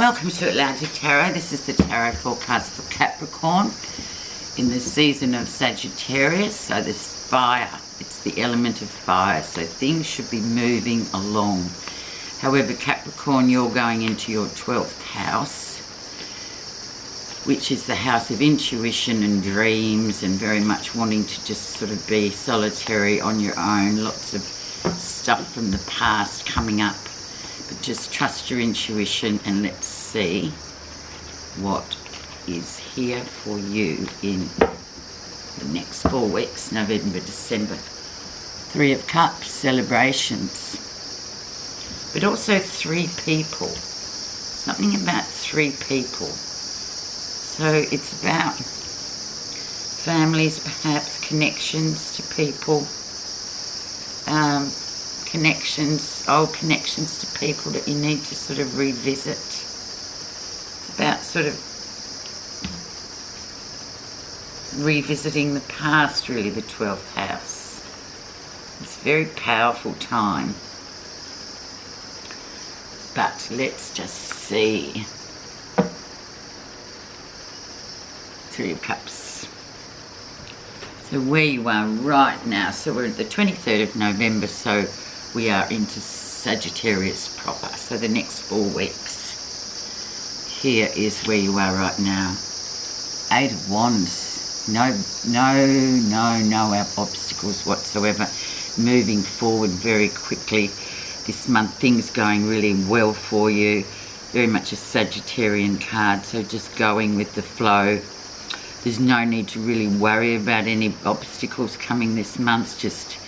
Welcome to Atlantic Tarot. This is the tarot forecast for Capricorn in the season of Sagittarius. So this fire, it's the element of fire, so things should be moving along. However, Capricorn, you're going into your 12th house, which is the house of intuition and dreams, and very much wanting to just sort of be solitary on your own. Lots of stuff from the past coming up. But just trust your intuition, and let's see what is here for you in the next 4 weeks, November, December. 3 of Cups, celebrations. But also 3 people. Something about 3 people. So it's about families, perhaps, connections to people. Old connections to people that you need to sort of revisit. It's about sort of revisiting the past, really, the 12th house. It's a very powerful time. But let's just see. 3 of Cups. So where you are right now, so we're at the 23rd of November, so we are into Sagittarius proper. So the next 4 weeks, here is where you are right now. 8 of Wands. No obstacles whatsoever. Moving forward very quickly. This month, things going really well for you. Very much a Sagittarian card, so just going with the flow. There's no need to really worry about any obstacles coming this month. Just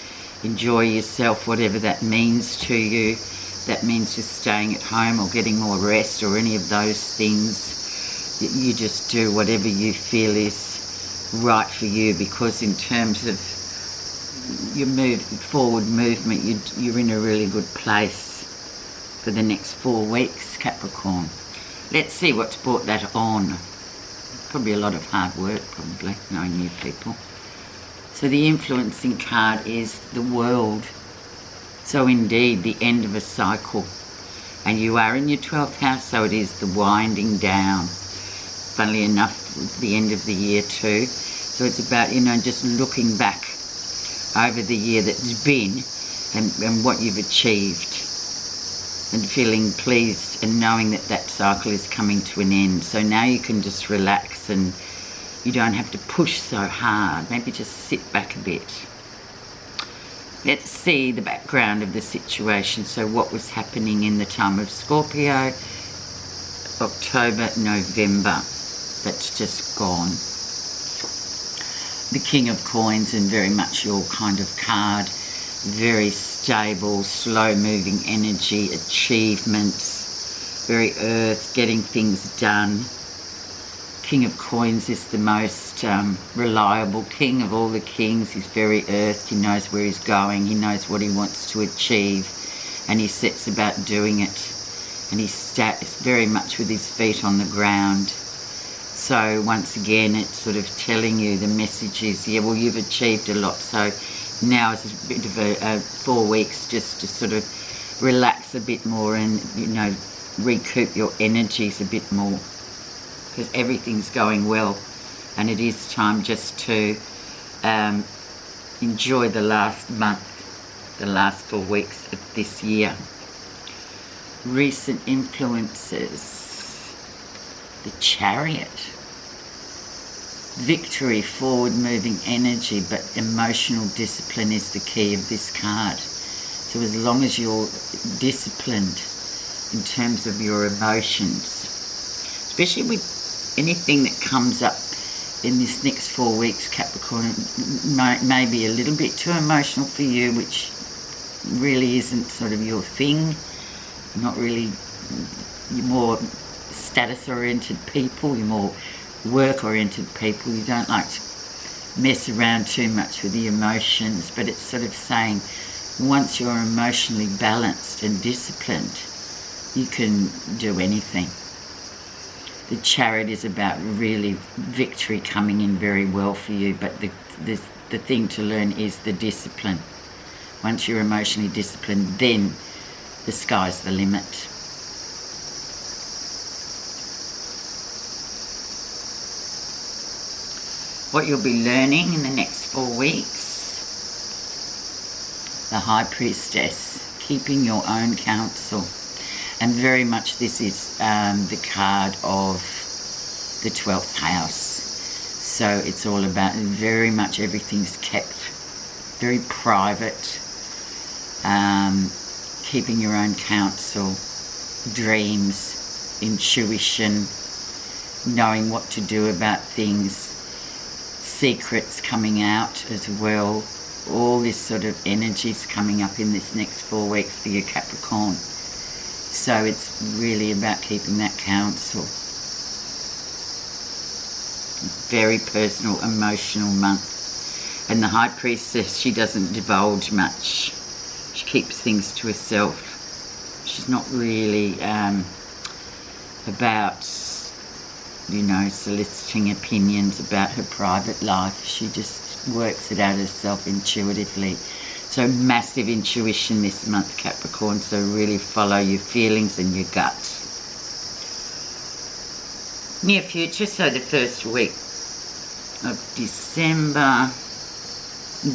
enjoy yourself, whatever that means to you. That means just staying at home or getting more rest or any of those things. You just do whatever you feel is right for you, because in terms of your forward movement, you're in a really good place for the next 4 weeks, Capricorn. Let's see what's brought that on. Probably a lot of hard work, probably, knowing new people. So the influencing card is the World. So indeed, the end of a cycle. And you are in your 12th house, so it is the winding down. Funnily enough, the end of the year too. So it's about, just looking back over the year that's been and what you've achieved. And feeling pleased and knowing that that cycle is coming to an end. So now you can just relax and you don't have to push so hard. Maybe just sit back a bit. Let's see the background of the situation. So what was happening in the time of Scorpio, October, November. That's just gone. The King of Coins, and very much your kind of card. Very stable, slow-moving energy, achievements, very earth, getting things done. King of Coins is the most reliable king of all the kings. He's very earthed. He knows where he's going. He knows what he wants to achieve, and he sets about doing it. And he starts very much with his feet on the ground. So once again, it's sort of telling you, the message is, yeah, well, you've achieved a lot, so now is a bit of a 4 weeks just to sort of relax a bit more and, recoup your energies a bit more, because everything's going well, and it is time just to enjoy the last month, the last 4 weeks of this year. Recent influences. The Chariot. Victory, forward-moving energy, but emotional discipline is the key of this card. So as long as you're disciplined in terms of your emotions, especially with anything that comes up in this next 4 weeks, Capricorn, it may be a little bit too emotional for you, which really isn't sort of your thing. Not really. You're more status-oriented people, you're more work-oriented people. You don't like to mess around too much with the emotions, but it's sort of saying once you're emotionally balanced and disciplined, you can do anything. The Chariot is about really victory coming in very well for you, but the thing to learn is the discipline. Once you're emotionally disciplined, then the sky's the limit. What you'll be learning in the next 4 weeks. The High Priestess, keeping your own counsel. And very much this is the card of the 12th house. So it's all about, very much everything's kept very private. Keeping your own counsel, dreams, intuition, knowing what to do about things, secrets coming out as well. All this sort of energy's coming up in this next 4 weeks for you, Capricorn. So it's really about keeping that counsel. Very personal, emotional month. And the High Priestess, she doesn't divulge much. She keeps things to herself. She's not really about, you know, soliciting opinions about her private life. She just works it out herself intuitively. So massive intuition this month, Capricorn. So really follow your feelings and your gut. Near future, so the first week of December,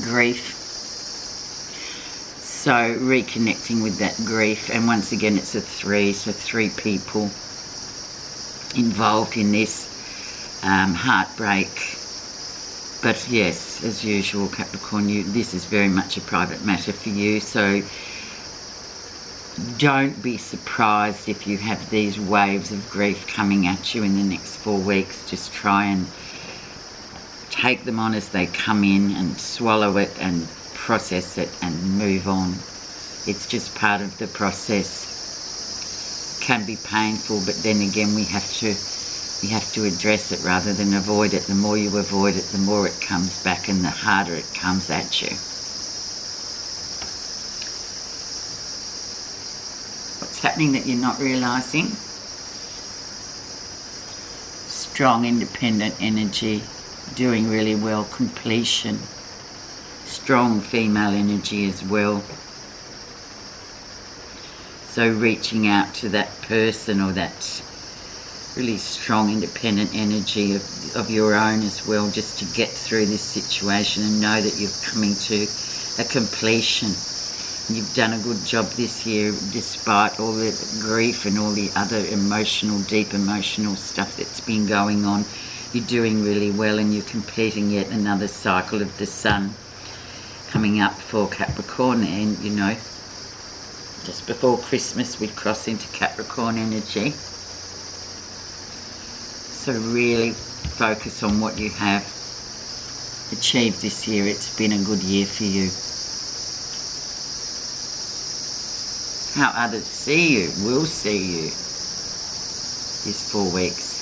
grief. So reconnecting with that grief, and once again it's a 3, so 3 people involved in this, heartbreak. But yes, as usual, Capricorn, this is very much a private matter for you, so don't be surprised if you have these waves of grief coming at you in the next 4 weeks. Just try and take them on as they come in and swallow it and process it and move on. It's just part of the process. Can be painful, but then again we have to address it rather than avoid it. The more you avoid it, the more it comes back and the harder it comes at you. What's happening that you're not realizing? Strong independent energy, doing really well, completion. Strong female energy as well. So reaching out to that person or that really strong independent energy of your own as well, just to get through this situation and know that you're coming to a completion. You've done a good job this year despite all the grief and all the other emotional, deep emotional stuff that's been going on. You're doing really well and you're completing yet another cycle of the sun coming up for Capricorn. And you know, just before Christmas we cross into Capricorn energy. So really focus on what you have achieved this year. It's been a good year for you. How others see you, will see you these 4 weeks.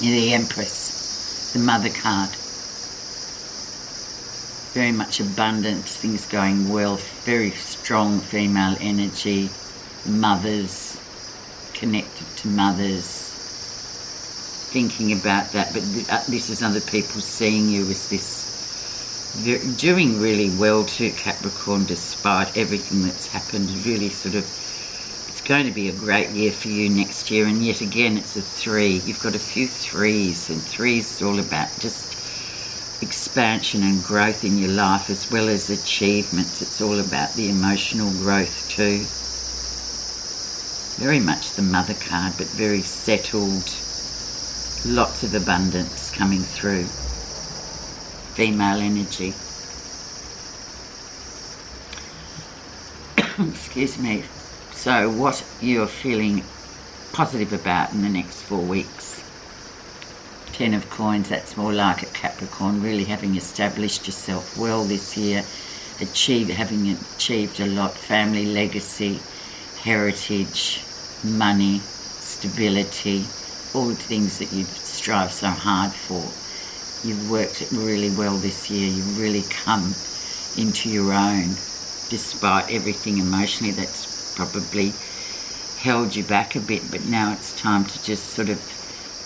You're the Empress, the Mother card. Very much abundance, things going well, very strong female energy, mothers, connected to mothers, thinking about that. But this is other people seeing you as this, doing really well too, Capricorn, despite everything that's happened. Really sort of, it's going to be a great year for you next year. And yet again, it's a 3. You've got a few 3s, and 3s is all about just expansion and growth in your life as well as achievements. It's all about the emotional growth too. Very much the Mother card, but very settled. Lots of abundance coming through. Female energy. Excuse me. So what you're feeling positive about in the next 4 weeks. 10 of coins, that's more like it, Capricorn. Really having established yourself well this year. Having achieved a lot. Family legacy, heritage, money, stability. All the things that you've strived so hard for. You've worked it really well this year. You've really come into your own, despite everything emotionally that's probably held you back a bit. But now it's time to just sort of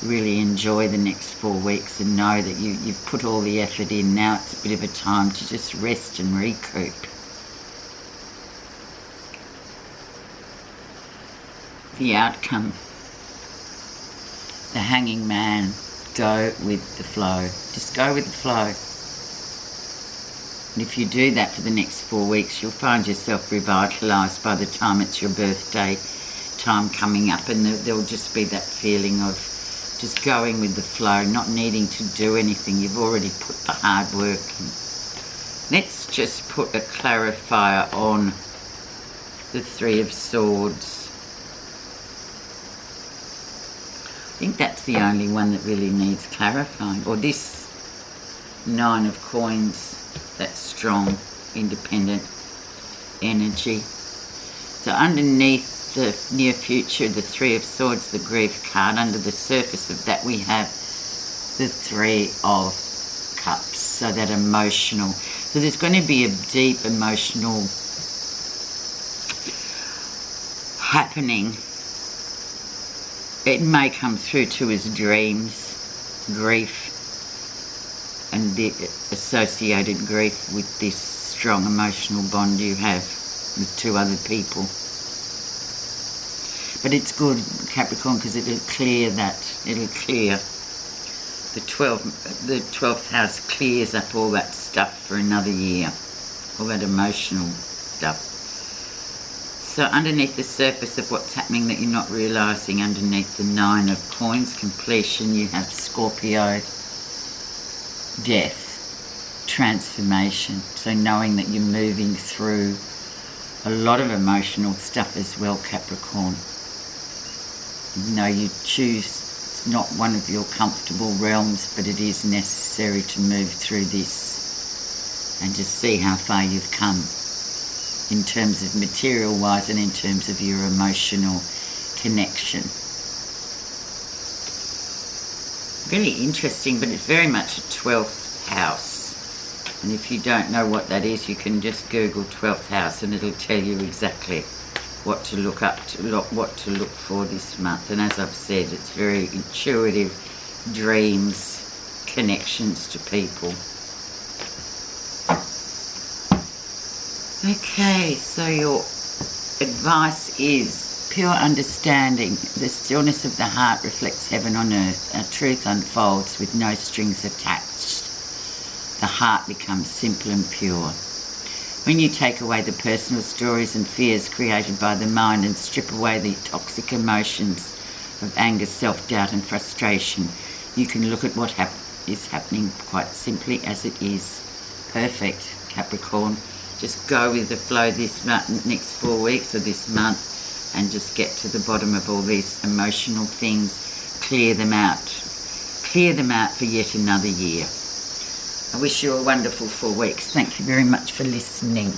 really enjoy the next 4 weeks and know that you've put all the effort in. Now it's a bit of a time to just rest and recoup. The outcome. The Hanging Man, go with the flow. Just go with the flow. And if you do that for the next 4 weeks, you'll find yourself revitalised by the time it's your birthday time coming up, and there'll just be that feeling of just going with the flow, not needing to do anything. You've already put the hard work in. Let's just put a clarifier on the Three of Swords. I think that's the only one that really needs clarifying. Or this Nine of Coins, that strong, independent energy. So underneath the near future, the Three of Swords, the grief card, under the surface of that we have the Three of Cups, so that emotional. So there's going to be a deep emotional happening. It may come through to as dreams, grief, and the associated grief with this strong emotional bond you have with two other people. But it's good, Capricorn, because it'll clear that. It'll clear. The 12th house clears up all that stuff for another year. All that emotional stuff. So underneath the surface of what's happening that you're not realising, underneath the Nine of Coins, completion, you have Scorpio, death, transformation. So knowing that you're moving through a lot of emotional stuff as well, Capricorn. You know, you choose, it's not one of your comfortable realms, but it is necessary to move through this and just see how far you've come in terms of material wise and in terms of your emotional connection. Really interesting, but it's very much a 12th house. And if you don't know what that is, you can just Google 12th house and it'll tell you exactly what to look up to, what to look for this month. And as I've said, it's very intuitive, dreams, connections to people. Okay, so your advice is pure understanding. The stillness of the heart reflects heaven on earth. Our truth unfolds with no strings attached. The heart becomes simple and pure. When you take away the personal stories and fears created by the mind and strip away the toxic emotions of anger, self-doubt and frustration, you can look at what is happening quite simply as it is. Perfect, Capricorn. Just go with the flow this next 4 weeks or this month and just get to the bottom of all these emotional things. Clear them out. Clear them out for yet another year. I wish you a wonderful 4 weeks. Thank you very much for listening.